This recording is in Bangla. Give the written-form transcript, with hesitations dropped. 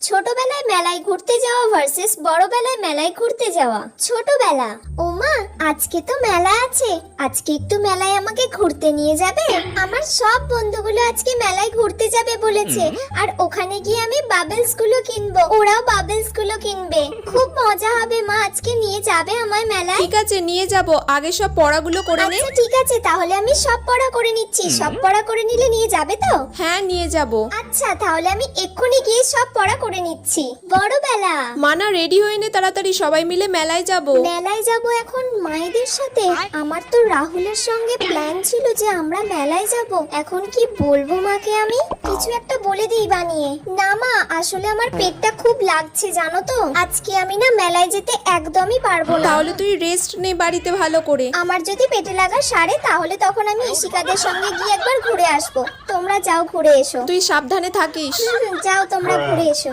ছোটবেলায় মেলায় ঘুরতে যাওয়া ভার্সেস বড়বেলায় মেলায় ঘুরতে যাওয়া। ছোটবেলা, ওমা আজকে তো মেলা আছে, আজকে একটু মেলায় আমাকে ঘুরতে নিয়ে যাবে? আমার সব বন্ধুগুলো আজকে মেলায় ঘুরতে যাবে বলেছে, আর ওখানে গিয়ে আমি বাবলস গুলো কিনবো, ওরাও বাবলস গুলো কিনবে। খুব মজা হবে মা, আজকে নিয়ে যাবে আমায় মেলায়? ঠিক আছে, নিয়ে যাব। আগে সব পড়াগুলো করে নে। আচ্ছা ঠিক আছে, তাহলে আমি সব পড়া করে নিচ্ছি। সব পড়া করে নিলে নিয়ে যাবে তো? হ্যাঁ, নিয়ে যাব। আচ্ছা তাহলে আমি এক্ষুনি গিয়ে সব পড়া করে নিচ্ছি। বড়বেলা, মানা রেডি হয়ে নে তাড়াতাড়ি, সবাই মিলে মেলায় যাব। মেলায় যাব এখন মায়েদের সাথে? আমার তো রাহুলের সঙ্গে প্ল্যান ছিল যে আমরা মেলায় যাব। এখন কি বলবো মাকে? আমি কিছু একটা বলে দিই বানিয়ে। না মা, আসলে আমার পেটটা খুব লাগছে জানো তো, আজকে আমি না মেলায় যেতে একদমই পারবো না। তাহলে তুই রেস্ট নে বাড়িতে ভালো করে। আমার যদি পেটে লাগা সারে তাহলে তখন আমি ইশিকাদের সঙ্গে গিয়ে একবার ঘুরে আসবো। তোমরা যাও ঘুরে এসো। তুই সাবধানে থাকিস। যাও তোমরা ঘুরে এসো।